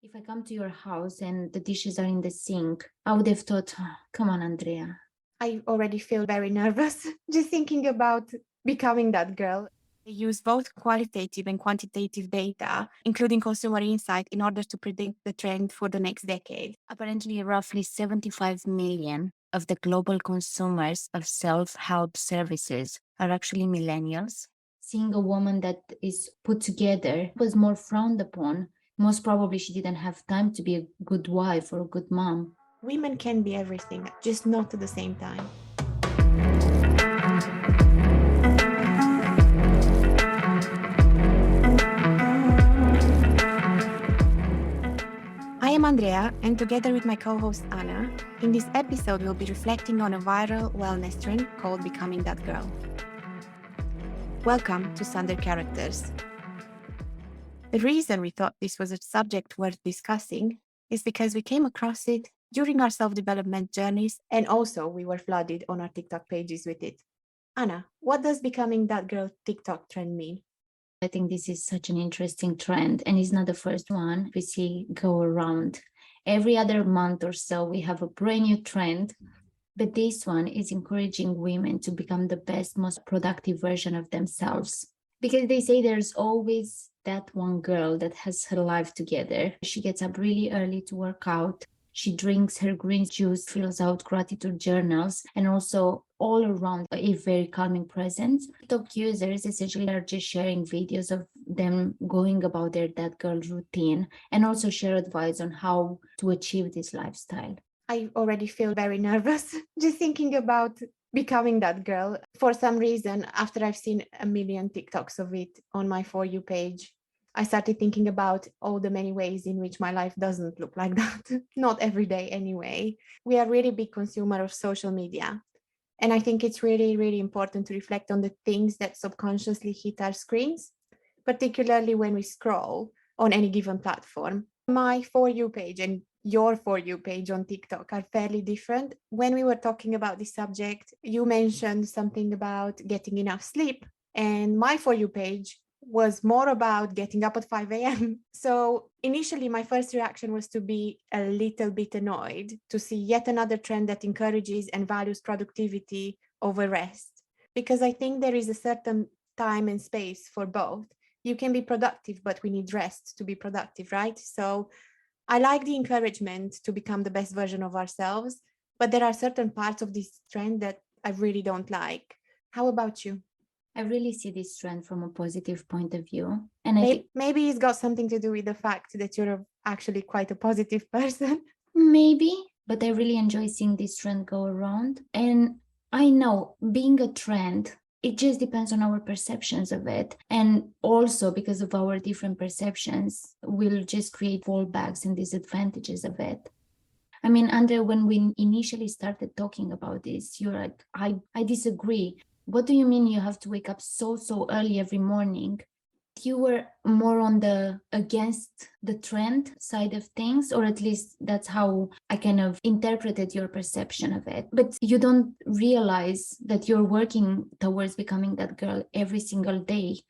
If I come to your house and the dishes are in the sink, I would have thought, "Oh, come on, Andrea." I already feel very nervous just thinking about becoming that girl. They use both qualitative and quantitative data, including consumer insight, in order to predict the trend for the next decade. Apparently, roughly 75 million of the global consumers of self-help services are actually millennials. Seeing a woman that is put together was more frowned upon. Most probably, she didn't have time to be a good wife or a good mom. Women can be everything, just not at the same time. I am Andrea, and together with my co-host Anna, in this episode we'll be reflecting on a viral wellness trend called Becoming That Girl. Welcome to Sonder Characters. The reason we thought this was a subject worth discussing is because we came across it during our self-development journeys, and also we were flooded on our TikTok pages with it. Anna, what does Becoming That Girl TikTok trend mean? I think this is such an interesting trend, and it's not the first one we see go around. Every other month or so, we have a brand new trend, but this one is encouraging women to become the best, most productive version of themselves. Because they say there's always that one girl that has her life together. She gets up really early to work out. She drinks her green juice, fills out gratitude journals, and also all around a very calming presence. TikTok users essentially are just sharing videos of them going about their that girl routine and also share advice on how to achieve this lifestyle. I already feel very nervous just thinking about becoming that girl. For some reason, after I've seen a million TikToks of it on my For You page, I started thinking about all the many ways in which my life doesn't look like that. Not every day anyway. We are really big consumer of social media. And I think it's really, really important to reflect on the things that subconsciously hit our screens, particularly when we scroll on any given platform. My For You page and your For You page on TikTok are fairly different. When we were talking about this subject, you mentioned something about getting enough sleep, and my For You page was more about getting up at 5 a.m. So initially, my first reaction was to be a little bit annoyed to see yet another trend that encourages and values productivity over rest, because I think there is a certain time and space for both. You can be productive, but we need rest to be productive, right? So I like the encouragement to become the best version of ourselves, but there are certain parts of this trend that I really don't like. How about you? I really see this trend from a positive point of view. And Maybe it's got something to do with the fact that you're actually quite a positive person. maybe, but I really enjoy seeing this trend go around. And I know being a trend, it just depends on our perceptions of it. And also because of our different perceptions, we'll just create fallbacks and disadvantages of it. I mean, Andre, when we initially started talking about this, you're like, I disagree. What do you mean you have to wake up so early every morning? You were more on the against the trend side of things, or at least that's how I kind of interpreted your perception of it. But you don't realize that you're working towards becoming that girl every single day.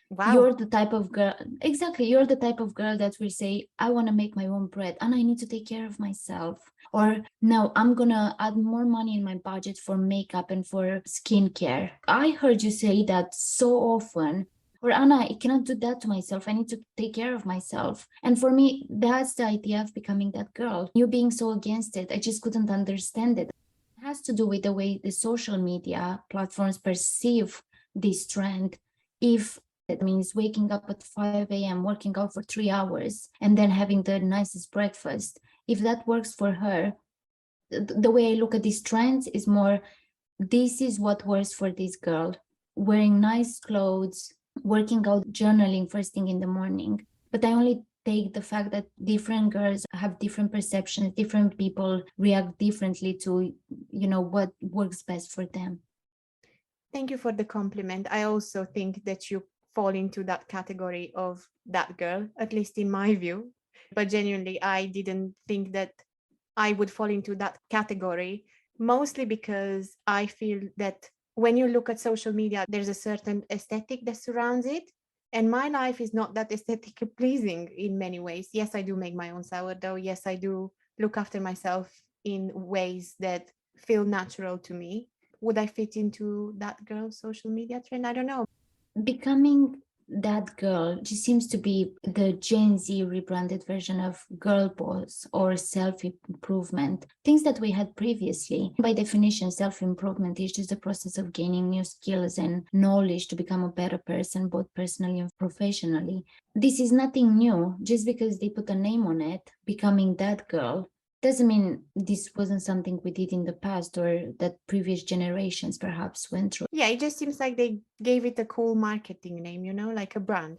Wow. You're the type of girl, exactly, you're the type of girl that will say, I want to make my own bread and I need to take care of myself. Or no, I'm gonna add more money in my budget for makeup and for skincare. I heard you say that so often. Or Anna, I cannot do that to myself. I need to take care of myself. And for me, that's the idea of becoming that girl. You being so against it, I just couldn't understand it. It has to do with the way the social media platforms perceive this trend. If it means waking up at 5 a.m., working out for 3 hours, and then having the nicest breakfast, if that works for her, the way I look at these trends is more, this is what works for this girl. Wearing nice clothes, working out, journaling first thing in the morning. But I only take the fact that different girls have different perceptions, different people react differently to, what works best for them. Thank you for the compliment. I also think that you fall into that category of that girl, at least in my view. But genuinely, I didn't think that I would fall into that category, mostly because I feel that when you look at social media, there's a certain aesthetic that surrounds it. And my life is not that aesthetically pleasing in many ways. Yes, I do make my own sourdough. Yes, I do look after myself in ways that feel natural to me. Would I fit into that girl social media trend? I don't know. Becoming that girl just seems to be the Gen Z rebranded version of girl boss or self-improvement, things that we had previously. By definition, self-improvement is just the process of gaining new skills and knowledge to become a better person, both personally and professionally. This is nothing new. Just because they put a name on it, becoming that girl, doesn't mean this wasn't something we did in the past or that previous generations perhaps went through. Yeah, it just seems like they gave it a cool marketing name, like a brand.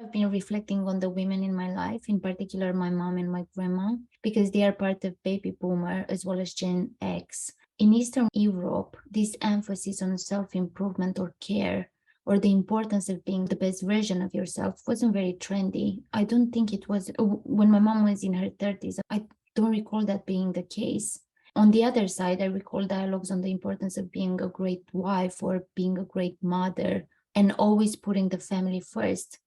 I've been reflecting on the women in my life, in particular my mom and my grandma, because they are part of baby boomer as well as Gen X. In Eastern Europe, this emphasis on self-improvement or care or the importance of being the best version of yourself wasn't very trendy. I don't think it was when my mom was in her 30s. I don't recall that being the case. On the other side, I recall dialogues on the importance of being a great wife or being a great mother and always putting the family first.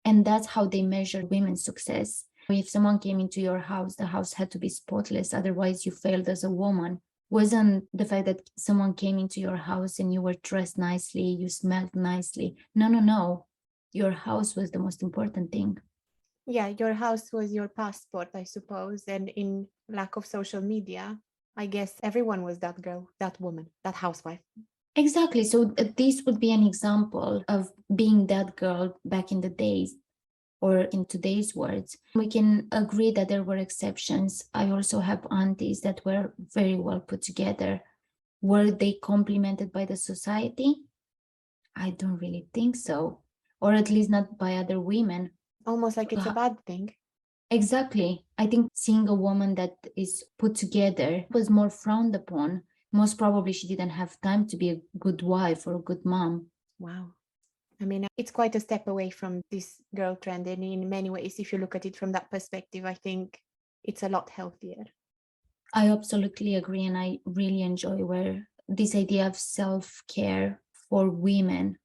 And that's how they measure women's success. If someone came into your house, the house had to be spotless, otherwise you failed as a woman. Wasn't the fact that someone came into your house and you were dressed nicely, you smelled nicely. No, no, no. Your house was the most important thing. Yeah, your house was your passport, I suppose. And in lack of social media, I guess everyone was that girl, that woman, that housewife. Exactly. So this would be an example of being that girl back in the days, or in today's words. We can agree that there were exceptions. I also have aunties that were very well put together. Were they complimented by the society? I don't really think so, or at least not by other women. Almost like it's a bad thing. Exactly. I think seeing a woman that is put together was more frowned upon. Most probably she didn't have time to be a good wife or a good mom. Wow. I mean, it's quite a step away from this girl trend. And in many ways, if you look at it from that perspective, I think it's a lot healthier. I absolutely agree. And I really enjoy where this idea of self-care for women,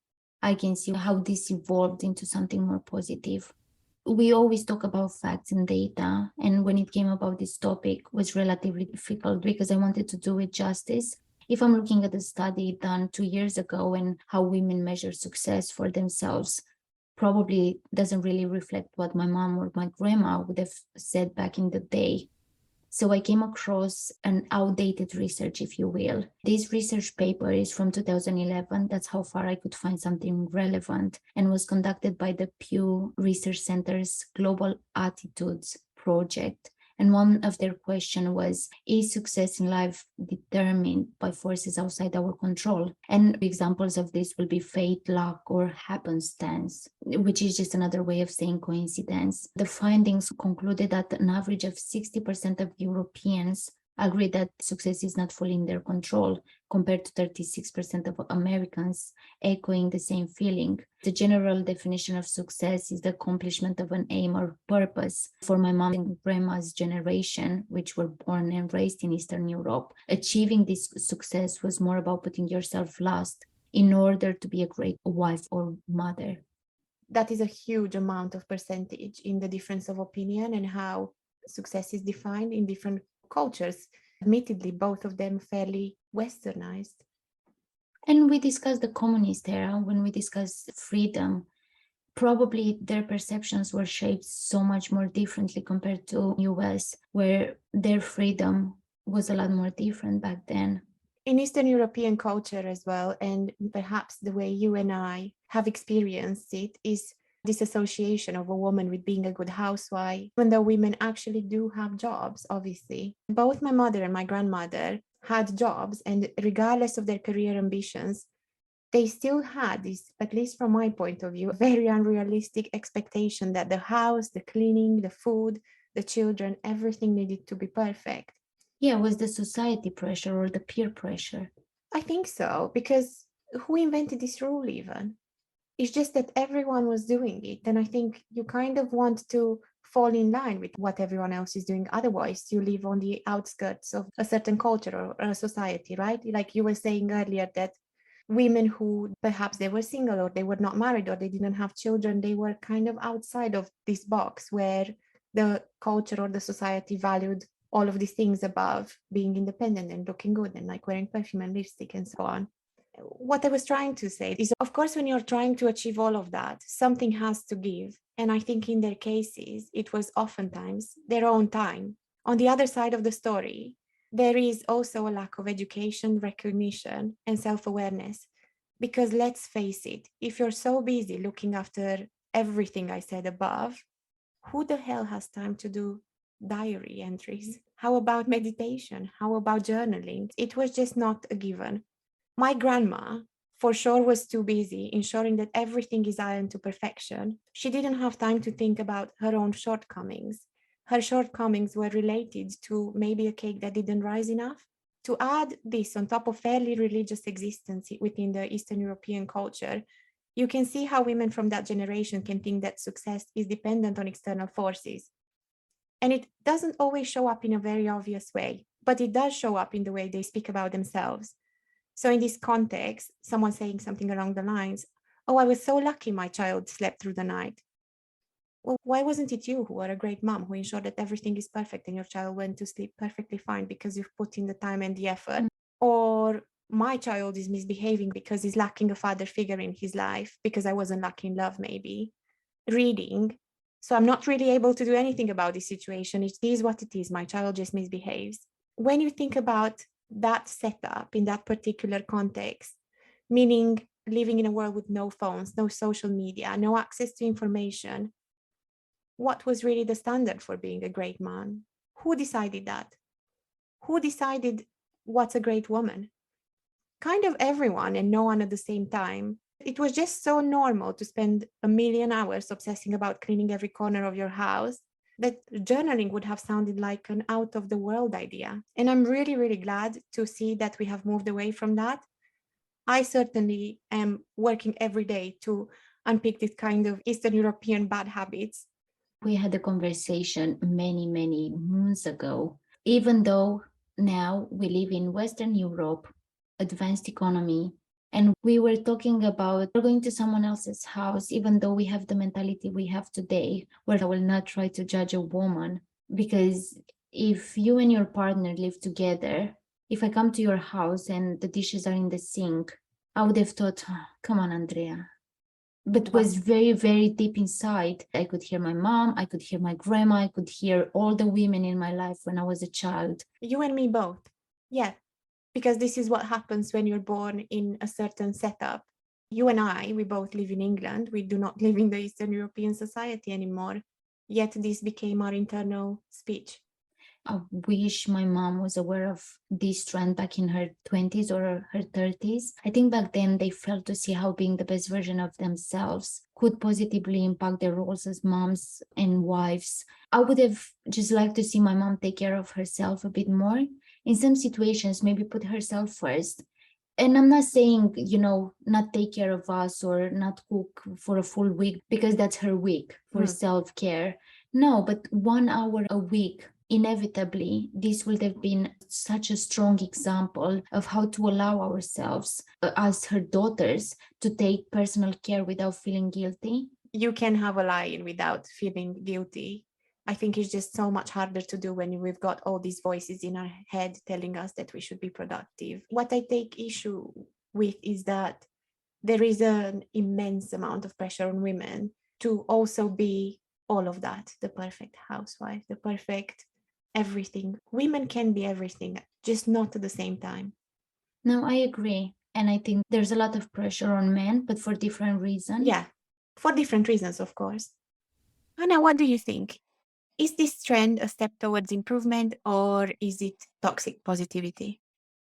I can see how this evolved into something more positive. We always talk about facts and data. And when it came about this topic was relatively difficult because I wanted to do it justice. If I'm looking at a study done 2 years ago and how women measure success for themselves, probably doesn't really reflect what my mom or my grandma would have said back in the day. So I came across an outdated research, if you will. This research paper is from 2011. That's how far I could find something relevant, and was conducted by the Pew Research Center's Global Attitudes Project. And one of their questions was, is success in life determined by forces outside our control? And examples of this will be fate, luck, or happenstance, which is just another way of saying coincidence. The findings concluded that an average of 60% of Europeans agree that success is not fully in their control, compared to 36% of Americans echoing the same feeling. The general definition of success is the accomplishment of an aim or purpose. For my mom and grandma's generation, which were born and raised in Eastern Europe, achieving this success was more about putting yourself last in order to be a great wife or mother. That is a huge amount of percentage in the difference of opinion and how success is defined in different cultures. Admittedly, both of them fairly westernized. And we discussed the communist era when we discussed freedom. Probably their perceptions were shaped so much more differently compared to US, where their freedom was a lot more different back then. In Eastern European culture as well, and perhaps the way you and I have experienced it, is this association of a woman with being a good housewife, even though women actually do have jobs, obviously. Both my mother and my grandmother had jobs, and regardless of their career ambitions, they still had this, at least from my point of view, a very unrealistic expectation that the house, the cleaning, the food, the children, everything needed to be perfect. Yeah, was the society pressure or the peer pressure? I think so, because who invented this rule even? It's just that everyone was doing it. And I think you kind of want to fall in line with what everyone else is doing. Otherwise, you live on the outskirts of a certain culture or a society, right? Like you were saying earlier, that Women who perhaps they were single or they were not married or they didn't have children, they were kind of outside of this box where the culture or the society valued all of these things above being independent and looking good and like wearing perfume and lipstick and so on. What I was trying to say is, of course, when you're trying to achieve all of that, something has to give. And I think in their cases, it was oftentimes their own time. On the other side of the story, there is also a lack of education, recognition, and self awareness. Because let's face it, if you're so busy looking after everything I said above, who the hell has time to do diary entries? How about meditation? How about journaling? It was just not a given. My grandma, for sure, was too busy ensuring that everything is ironed to perfection. She didn't have time to think about her own shortcomings. Her shortcomings were related to maybe a cake that didn't rise enough. To add this on top of fairly religious existence within the Eastern European culture, you can see how women from that generation can think that success is dependent on external forces. And it doesn't always show up in a very obvious way, but it does show up in the way they speak about themselves. So in this context, someone saying something along the lines, "Oh, I was so lucky my child slept through the night." Well, why wasn't it you who are a great mom who ensured that everything is perfect and your child went to sleep perfectly fine because you've put in the time and the effort? Or my child is misbehaving because he's lacking a father figure in his life because I wasn't lucky in love, maybe. Reading. So I'm not really able to do anything about this situation. It is what it is. My child just misbehaves. When you think about that setup in that particular context, meaning living in a world with no phones, no social media, no access to information, what was really the standard for being a great man? Who decided that? Who decided what's a great woman? Kind of everyone and no one at the same time. It was just so normal to spend a million hours obsessing about cleaning every corner of your house that journaling would have sounded like an out of the world idea. And I'm really, really glad to see that we have moved away from that. I certainly am working every day to unpick this kind of Eastern European bad habits. We had a conversation many, many moons ago. Even though now we live in Western Europe, advanced economy, and we were talking about going to someone else's house, even though we have the mentality we have today, where I will not try to judge a woman. Because if you and your partner live together, if I come to your house and the dishes are in the sink, I would have thought, "Oh, come on, Andrea." But was very, very deep inside. I could hear my mom, I could hear my grandma, I could hear all the women in my life when I was a child. You and me both. Yeah, because this is what happens when you're born in a certain setup. You and I, we both live in England. We do not live in the Eastern European society anymore. Yet this became our internal speech. I wish my mom was aware of this trend back in her 20s or her 30s. I think back then they felt to see how being the best version of themselves could positively impact their roles as moms and wives. I would have just liked to see my mom take care of herself a bit more. In some situations, maybe put herself first. And I'm not saying, not take care of us or not cook for a full week because that's her week for self-care. No, but 1 hour a week, inevitably, this would have been such a strong example of how to allow ourselves, as her daughters, to take personal care without feeling guilty. You can have a lion without feeling guilty. I think it's just so much harder to do when we've got all these voices in our head telling us that we should be productive. What I take issue with is that there is an immense amount of pressure on women to also be all of that, the perfect housewife, the perfect everything. Women can be everything, just not at the same time. No, I agree. And I think there's a lot of pressure on men, but for different reasons. Yeah, for different reasons, of course. Anna, what do you think? Is this trend a step towards improvement or is it toxic positivity?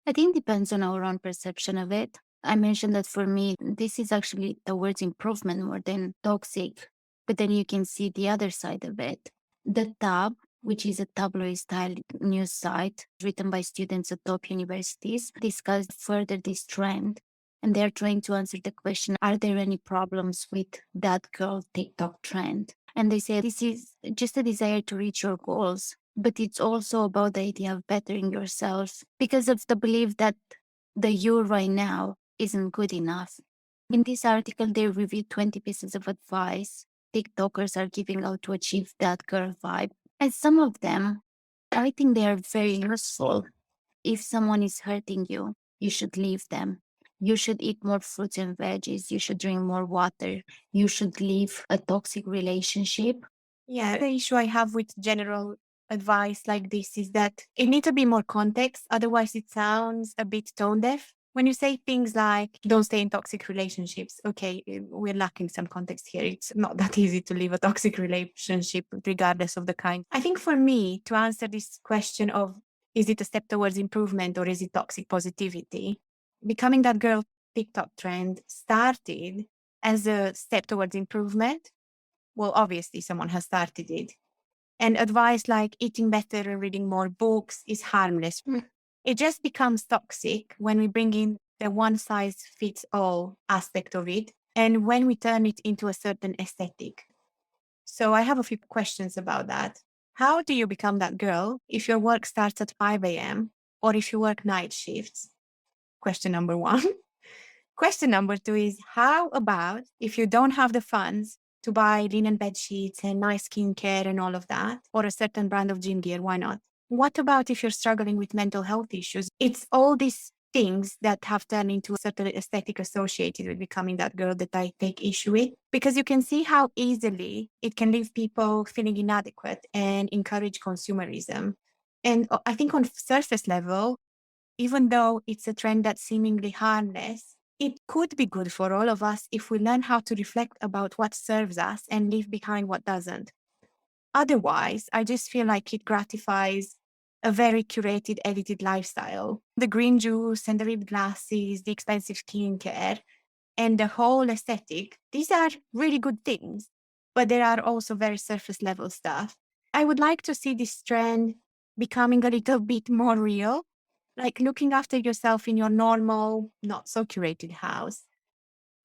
I think it depends on our own perception of it. I mentioned that for me, this is actually towards improvement more than toxic. But then you can see the other side of it. The Tab, which is a tabloid style news site written by students at top universities, discussed further this trend. And they're trying to answer the question, are there any problems with that girl TikTok trend? And they say this is just a desire to reach your goals, but it's also about the idea of bettering yourself because of the belief that the you right now isn't good enough. In this article, they reviewed 20 pieces of advice TikTokers are giving out to achieve that girl vibe. And some of them, I think they are very useful. If someone is hurting you, you should leave them. You should eat more fruits and veggies. You should drink more water. You should leave a toxic relationship. Yeah, the issue I have with general advice like this is that it needs to be more context. Otherwise, it sounds a bit tone deaf. When you say things like don't stay in toxic relationships, okay, we're lacking some context here. It's not that easy to leave a toxic relationship, regardless of the kind. I think for me, to answer this question of is it a step towards improvement or is it toxic positivity, becoming that girl TikTok trend started as a step towards improvement. Well, obviously, someone has started it. And advice like eating better and reading more books is harmless. It just becomes toxic when we bring in the one size fits all aspect of it and when we turn it into a certain aesthetic. So I have a few questions about that. How do you become that girl if your work starts at 5 a.m. or if you work night shifts? Question number one. Question number two is how about if you don't have the funds to buy linen bed sheets and nice skincare and all of that, or a certain brand of gym gear? Why not? What about if you're struggling with mental health issues? It's all these things that have turned into a certain aesthetic associated with becoming that girl that I take issue with, because you can see how easily it can leave people feeling inadequate and encourage consumerism. And I think on surface level, even though it's a trend that's seemingly harmless, it could be good for all of us if we learn how to reflect about what serves us and leave behind what doesn't. Otherwise, I just feel like it gratifies a very curated, edited lifestyle. The green juice and the ribbed glasses, the expensive skincare, and the whole aesthetic, these are really good things, but there are also very surface level stuff. I would like to see this trend becoming a little bit more real, like looking after yourself in your normal, not so curated house.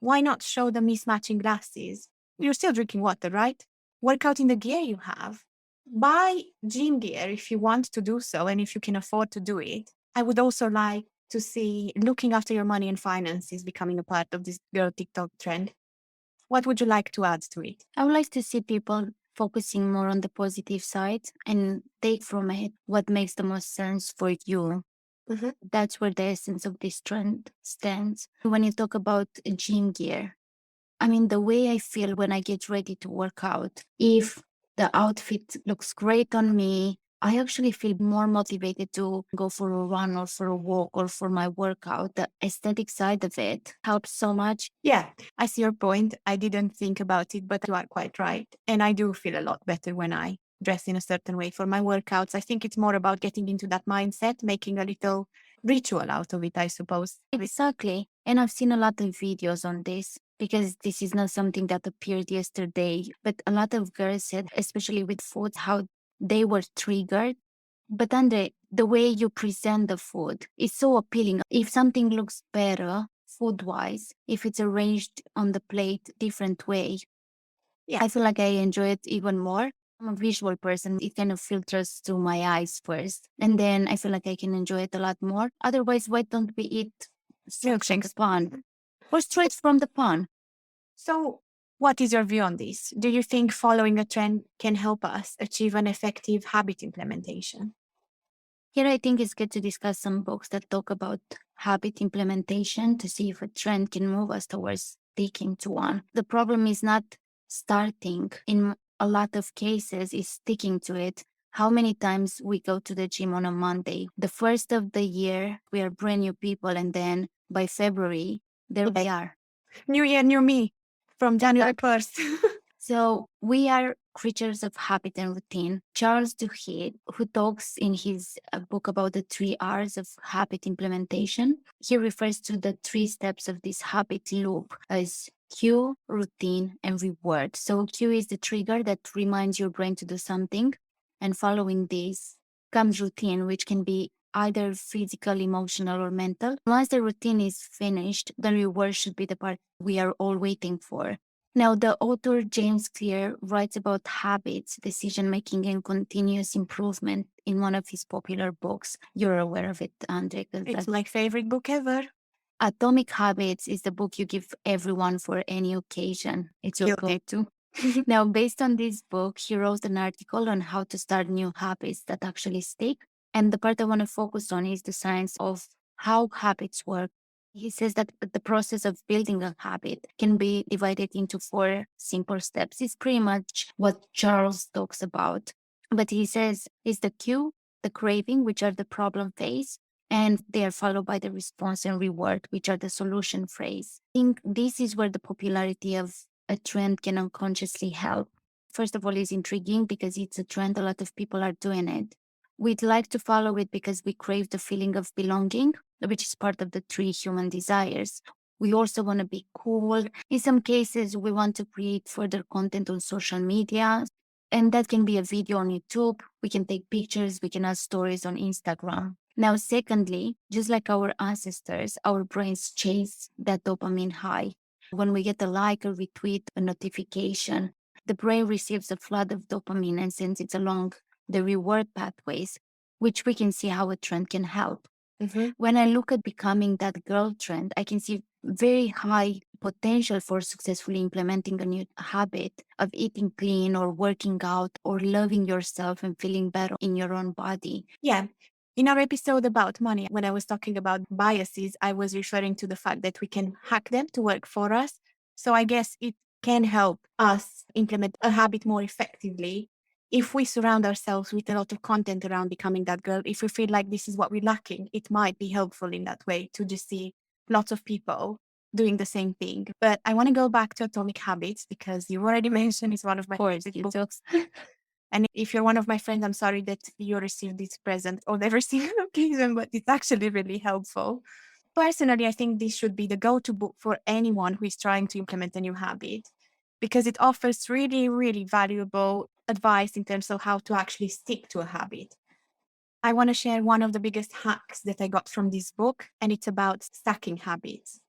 Why not show the mismatching glasses? You're still drinking water, right? Work out in the gear you have. Buy gym gear if you want to do so and if you can afford to do it. I would also like to see looking after your money and finances becoming a part of this girl TikTok trend. What would you like to add to it? I would like to see people focusing more on the positive side and take from it what makes the most sense for you. That's where the essence of this trend stands. When you talk about gym gear, I mean, the way I feel when I get ready to work out, if the outfit looks great on me, I actually feel more motivated to go for a run or for a walk or for my workout. The aesthetic side of it helps so much. Yeah, I see your point. I didn't think about it, but you are quite right. And I do feel a lot better when I dress in a certain way for my workouts. I think it's more about getting into that mindset, making a little ritual out of it, I suppose. Exactly. And I've seen a lot of videos on this because this is not something that appeared yesterday. But a lot of girls said, especially with food, how they were triggered. But then the way you present the food is so appealing. If something looks better food wise, if it's arranged on the plate different way, Yeah. I feel like I enjoy it even more. I'm a visual person. It kind of filters to my eyes first. And then I feel like I can enjoy it a lot more. Otherwise, why don't we eat milkshakes pan or straight from the pan? So, what is your view on this? Do you think following a trend can help us achieve an effective habit implementation? Here, I think it's good to discuss some books that talk about habit implementation to see if a trend can move us towards sticking to one. The problem is not starting. In a lot of cases, is sticking to it. How many times we go to the gym on a Monday? The first of the year, we are brand new people, and then by February, there they are. New year, new me from January 1st. So we are creatures of habit and routine. Charles Duhigg, who talks in his book about the 3 R's of habit implementation, he refers to the 3 steps of this habit loop as cue, routine, and reward. So cue is the trigger that reminds your brain to do something. And following this comes routine, which can be either physical, emotional, or mental. Once the routine is finished, the reward should be the part we are all waiting for. Now, the author James Clear writes about habits, decision making, and continuous improvement in one of his popular books. You're aware of it, Andreea. It's my favorite book ever. Atomic Habits is the book you give everyone for any occasion. It's your Guilty. go-to. Now, based on this book, he wrote an article on how to start new habits that actually stick. And the part I want to focus on is the science of how habits work. He says that the process of building a habit can be divided into 4 simple steps. It's pretty much what Charles talks about. But he says is the cue, the craving, which are the problem phase, and they are followed by the response and reward, which are the solution phrase. I think this is where the popularity of a trend can unconsciously help. First of all, it's intriguing because it's a trend, a lot of people are doing it. We'd like to follow it because we crave the feeling of belonging, which is part of the 3 human desires. We also want to be cool. In some cases, we want to create further content on social media. And that can be a video on YouTube. We can take pictures. We can add stories on Instagram. Now, secondly, just like our ancestors, our brains chase that dopamine high. When we get a like, a retweet, a notification, the brain receives a flood of dopamine and sends it along the reward pathways, which we can see how a trend can help. When I look at becoming that girl trend, I can see very high potential for successfully implementing a new habit of eating clean or working out or loving yourself and feeling better in your own body. Yeah. In our episode about money, when I was talking about biases, I was referring to the fact that we can hack them to work for us. So I guess it can help us implement a habit more effectively if we surround ourselves with a lot of content around becoming that girl. If we feel like this is what we're lacking, it might be helpful in that way to just see lots of people doing the same thing. But I want to go back to Atomic Habits because you already mentioned it's one of my favorite books. And if you're one of my friends, I'm sorry that you received this present on every single occasion, but it's actually really helpful. Personally, I think this should be the go-to book for anyone who is trying to implement a new habit because it offers really, really valuable advice in terms of how to actually stick to a habit. I want to share one of the biggest hacks that I got from this book, and it's about stacking habits.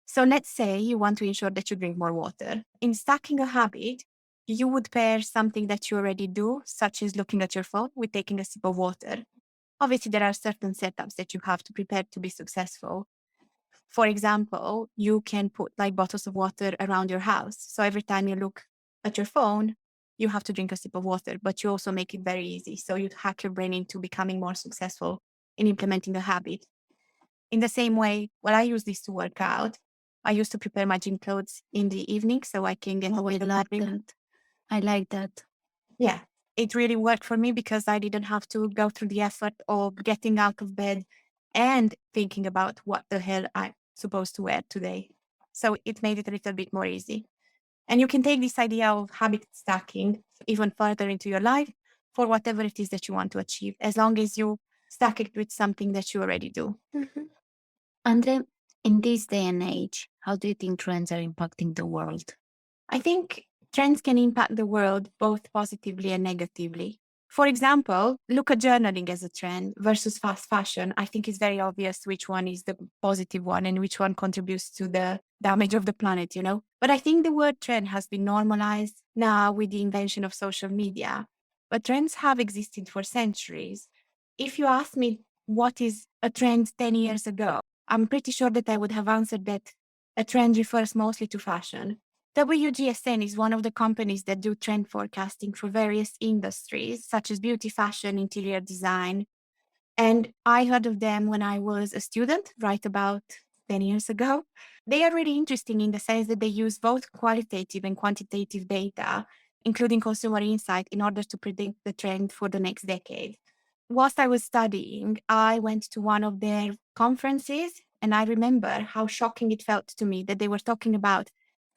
So let's say you want to ensure that you drink more water. In stacking a habit, you would pair something that you already do, such as looking at your phone, with taking a sip of water. Obviously, there are certain setups that you have to prepare to be successful. For example, you can put like bottles of water around your house. So every time you look at your phone, you have to drink a sip of water, but you also make it very easy. So you hack your brain into becoming more successful in implementing a habit. In the same way, when I use this to work out, I used to prepare my gym clothes in the evening so I can get away the morning. I like that. Yeah, it really worked for me because I didn't have to go through the effort of getting out of bed and thinking about what the hell I'm supposed to wear today. So it made it a little bit more easy. And you can take this idea of habit stacking even further into your life for whatever it is that you want to achieve, as long as you stack it with something that you already do. Andre, in this day and age, how do you think trends are impacting the world? I think trends can impact the world both positively and negatively. For example, look at journaling as a trend versus fast fashion. I think it's very obvious which one is the positive one and which one contributes to the damage of the planet, you know? But I think the word trend has been normalized now with the invention of social media. But trends have existed for centuries. If you ask me what is a trend 10 years ago, I'm pretty sure that I would have answered that a trend refers mostly to fashion. WGSN is one of the companies that do trend forecasting for various industries, such as beauty, fashion, interior design. And I heard of them when I was a student, right about 10 years ago. They are really interesting in the sense that they use both qualitative and quantitative data, including consumer insight, in order to predict the trend for the next decade. Whilst I was studying, I went to one of their conferences, and I remember how shocking it felt to me that they were talking about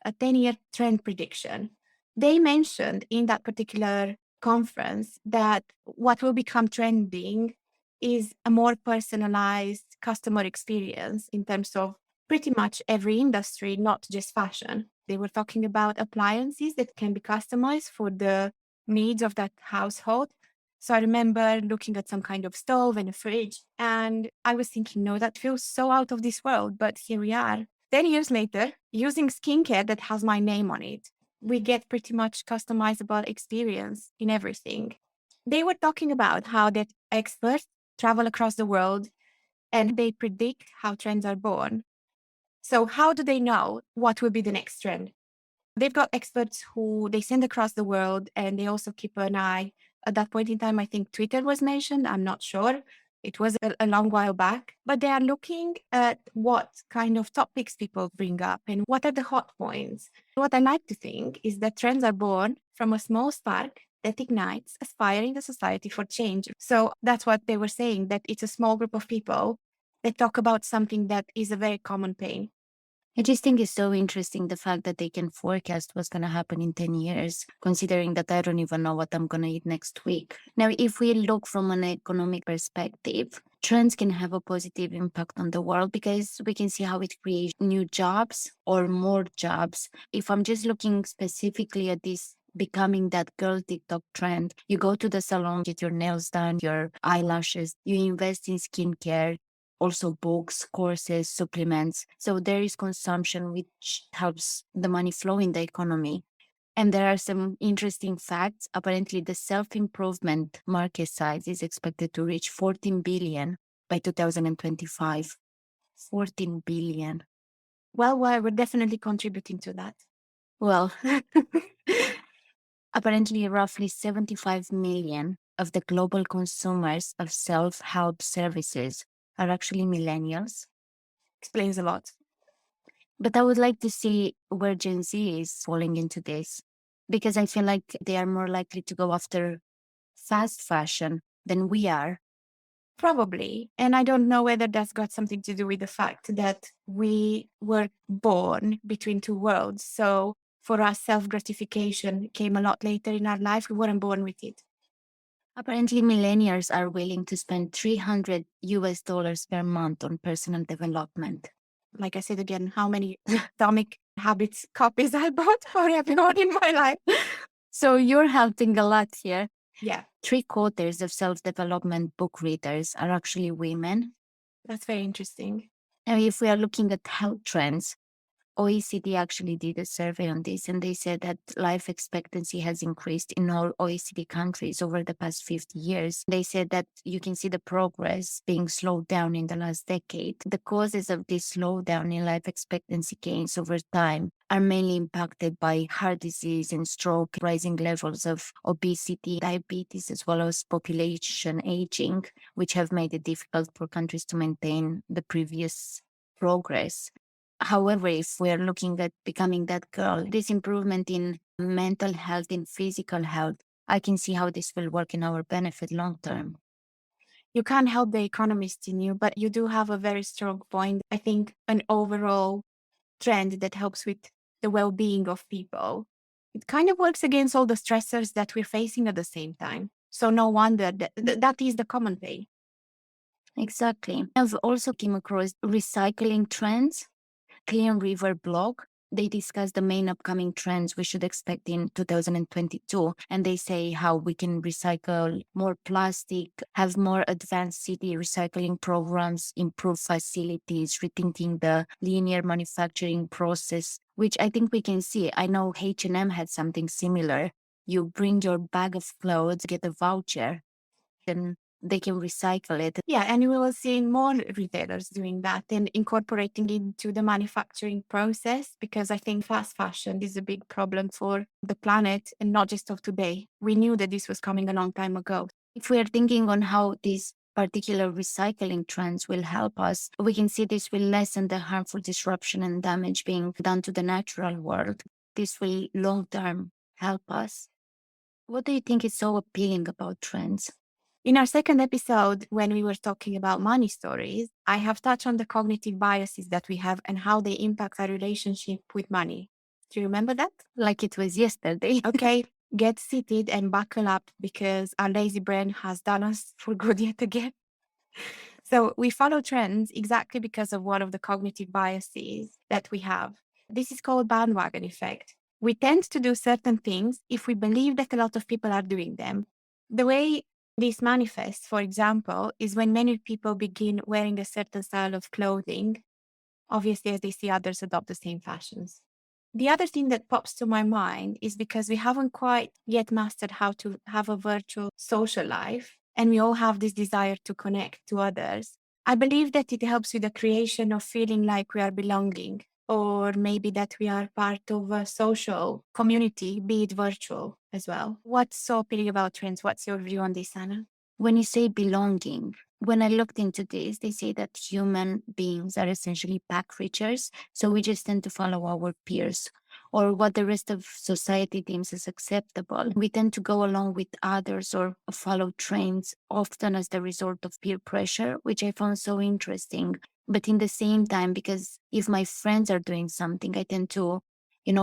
a 10-year trend prediction. They mentioned in that particular conference that what will become trending is a more personalized customer experience in terms of pretty much every industry, not just fashion. They were talking about appliances that can be customized for the needs of that household. So I remember looking at some kind of stove and a fridge, and I was thinking, no, that feels so out of this world. But here we are, 10 years later, using skincare that has my name on it. We get pretty much customizable experience in everything. They were talking about how that experts travel across the world and they predict how trends are born. So how do they know what will be the next trend? They've got experts who they send across the world, and they also keep an eye. At that point in time, I think Twitter was mentioned. I'm not sure. It was a long while back, but they are looking at what kind of topics people bring up and what are the hot points. What I like to think is that trends are born from a small spark that ignites a fire in the society for change. So that's what they were saying, that it's a small group of people that talk about something that is a very common pain. I just think it's so interesting the fact that they can forecast what's going to happen in 10 years, considering that I don't even know what I'm going to eat next week. Now, if we look from an economic perspective, trends can have a positive impact on the world because we can see how it creates new jobs or more jobs. If I'm just looking specifically at this becoming that girl TikTok trend, you go to the salon, get your nails done, your eyelashes, you invest in skincare, also books, courses, supplements. So there is consumption, which helps the money flow in the economy. And there are some interesting facts. Apparently, the self-improvement market size is expected to reach 14 billion by 2025. 14 billion. Well, we're definitely contributing to that. Well, apparently, roughly 75 million of the global consumers of self-help services are actually millennials. Explains a lot. But I would like to see where Gen Z is falling into this, because I feel like they are more likely to go after fast fashion than we are. Probably. And I don't know whether that's got something to do with the fact that we were born between two worlds. So for us, self gratification came a lot later in our life. We weren't born with it. Apparently, millennials are willing to spend $300 per month on personal development. Like I said again, how many Atomic Habits copies I bought for everyone in my life. So you're helping a lot here. Yeah, 3/4 of self-development book readers are actually women. that's very interesting. Now, if we are looking at health trends, OECD actually did a survey on this, and they said that life expectancy has increased in all OECD countries over the past 50 years. They said that you can see the progress being slowed down in the last decade. The causes of this slowdown in life expectancy gains over time are mainly impacted by heart disease and stroke, rising levels of obesity, diabetes, as well as population aging, which have made it difficult for countries to maintain the previous progress. However, if we're looking at becoming that girl, this improvement in mental health, in physical health, I can see how this will work in our benefit long term. You can't help the economist in you, but you do have a very strong point. I think an overall trend that helps with the well-being of people. It kind of works against all the stressors that we're facing at the same time. So no wonder that is the common pain. Exactly. I've also came across recycling trends. Clean River blog. They discuss the main upcoming trends we should expect in 2022. And they say how we can recycle more plastic, have more advanced city recycling programs, improve facilities, rethinking the linear manufacturing process, which I think we can see. I know H&M had something similar. You bring your bag of clothes, get a voucher, and they can recycle it. Yeah, and you will see more retailers doing that and incorporating into the manufacturing process, because I think fast fashion is a big problem for the planet and not just of today. We knew that this was coming a long time ago. If we are thinking on how these particular recycling trends will help us, we can see this will lessen the harmful disruption and damage being done to the natural world. This will long term help us. What do you think is so appealing about trends? In our second episode, when we were talking about money stories, I have touched on the cognitive biases that we have and how they impact our relationship with money. Do you remember that? Like it was yesterday. Okay, get seated and buckle up because our lazy brain has done us for good yet again. So we follow trends exactly because of one of the cognitive biases that we have. This is called bandwagon effect. We tend to do certain things if we believe that a lot of people are doing them. The way this manifests, for example, is when many people begin wearing a certain style of clothing, obviously as they see others adopt the same fashions. The other thing that pops to my mind is because we haven't quite yet mastered how to have a virtual social life, and we all have this desire to connect to others. I believe that it helps with the creation of feeling like we are belonging, or maybe that we are part of a social community, be it virtual as well. What's so appealing about trends? What's your view on this, Anna? When you say belonging, when I looked into this, they say that human beings are essentially pack creatures. So we just tend to follow our peers or what the rest of society deems as acceptable. We tend to go along with others or follow trends, often as the result of peer pressure, which I found so interesting. But in the same time, because if my friends are doing something, I tend to,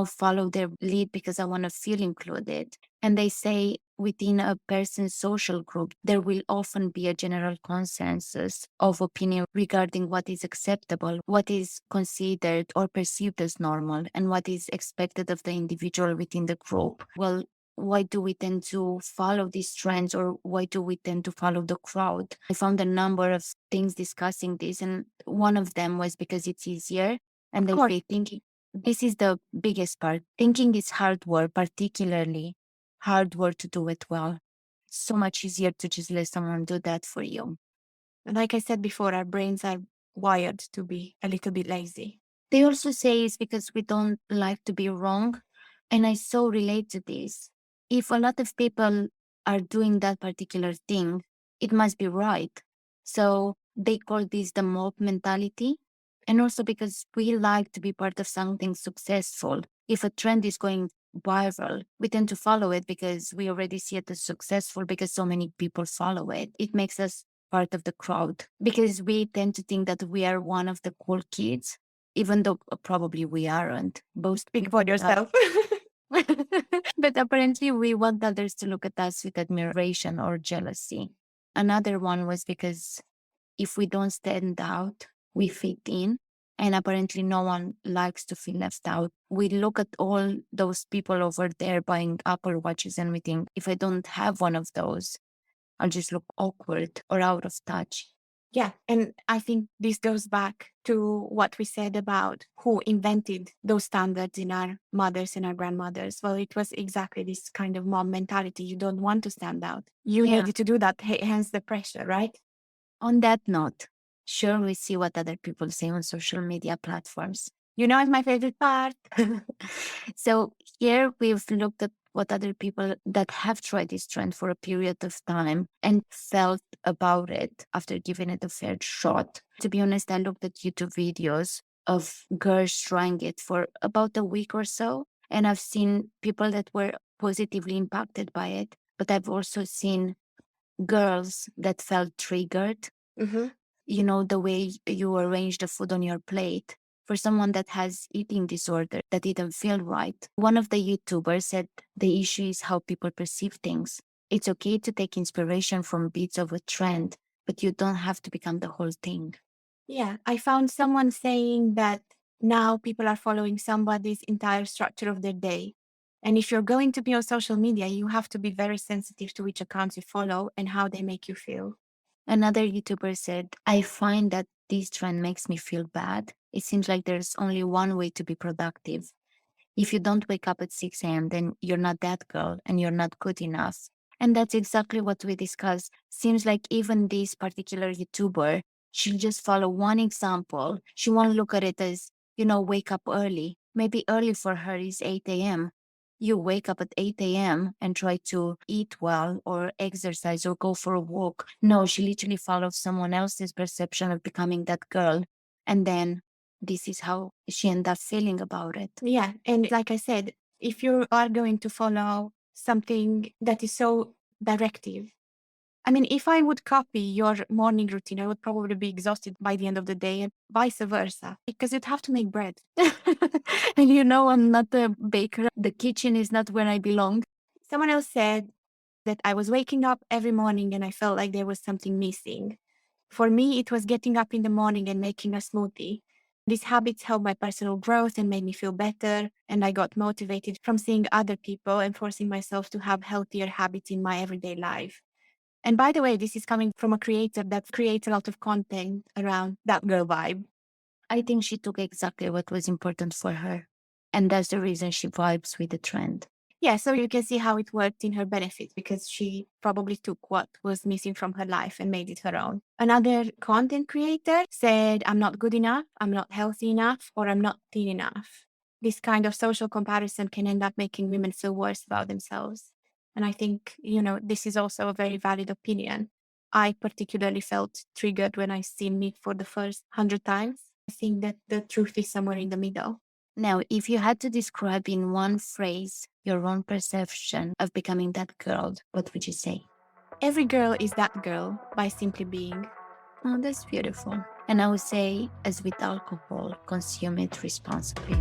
follow their lead because I want to feel included. And they say within a person's social group, there will often be a general consensus of opinion regarding what is acceptable, what is considered or perceived as normal, and what is expected of the individual within the group. Well, why do we tend to follow these trends, or why do we tend to follow the crowd? I found a number of things discussing this, and one of them was because it's easier. And they say thinking, this is the biggest part. Thinking is hard work, particularly hard work to do it well. So much easier to just let someone do that for you. And like I said before, our brains are wired to be a little bit lazy. They also say it's because we don't like to be wrong. And I so relate to this. If a lot of people are doing that particular thing, it must be right. So they call this the mob mentality. And also because we like to be part of something successful. If a trend is going viral, we tend to follow it because we already see it as successful because so many people follow it. It makes us part of the crowd because we tend to think that we are one of the cool kids, even though probably we aren't. Both Speak for yourself. but apparently we want others to look at us with admiration or jealousy. Another one was because if we don't stand out, we fit in. And apparently no one likes to feel left out. We look at all those people over there buying Apple Watches and we think, if I don't have one of those, I'll just look awkward or out of touch. Yeah. And I think this goes back to what we said about who invented those standards in our mothers and our grandmothers. Well, it was exactly this kind of mom mentality. You don't want to stand out. You needed to do that, hence the pressure, right? On that note, sure, we see what other people say on social media platforms. You know, it's my favorite part. So here we've looked at what other people that have tried this trend for a period of time and felt about it after giving it a fair shot. To be honest, I looked at YouTube videos of girls trying it for about a week or so, and I've seen people that were positively impacted by it, but I've also seen girls that felt triggered. Mm-hmm. You know, the way you arrange the food on your plate. For someone that has eating disorder, that didn't feel right. One of the YouTubers said the issue is how people perceive things. It's okay to take inspiration from bits of a trend, but you don't have to become the whole thing. Yeah, I found someone saying that now people are following somebody's entire structure of their day. And if you're going to be on social media, you have to be very sensitive to which accounts you follow and how they make you feel. Another YouTuber said, I find that this trend makes me feel bad. It seems like there's only one way to be productive. If you don't wake up at 6 a.m., then you're not that girl and you're not good enough. And that's exactly what we discussed. Seems like even this particular YouTuber, she'll just follow one example. She won't look at it as, wake up early. Maybe early for her is 8 a.m. You wake up at 8 a.m. and try to eat well or exercise or go for a walk. No, she literally follows someone else's perception of becoming that girl. And then this is how she ended up feeling about it. Yeah. And like I said, if you are going to follow something that is so directive, I mean, if I would copy your morning routine, I would probably be exhausted by the end of the day and vice versa, because you'd have to make bread. And I'm not a baker. The kitchen is not where I belong. Someone else said that I was waking up every morning and I felt like there was something missing. For me, it was getting up in the morning and making a smoothie. These habits helped my personal growth and made me feel better. And I got motivated from seeing other people and forcing myself to have healthier habits in my everyday life. And by the way, this is coming from a creator that creates a lot of content around that girl vibe. I think she took exactly what was important for her. And that's the reason she vibes with the trend. Yeah, so you can see how it worked in her benefit because she probably took what was missing from her life and made it her own. Another content creator said, I'm not good enough, I'm not healthy enough, or I'm not thin enough. This kind of social comparison can end up making women feel worse about themselves. And I think, this is also a very valid opinion. I particularly felt triggered when I seen me for the first 100 times. I think that the truth is somewhere in the middle. Now, if you had to describe in one phrase your own perception of becoming that girl, what would you say? Every girl is that girl by simply being. Oh, that's beautiful. And I would say, as with alcohol, consume it responsibly.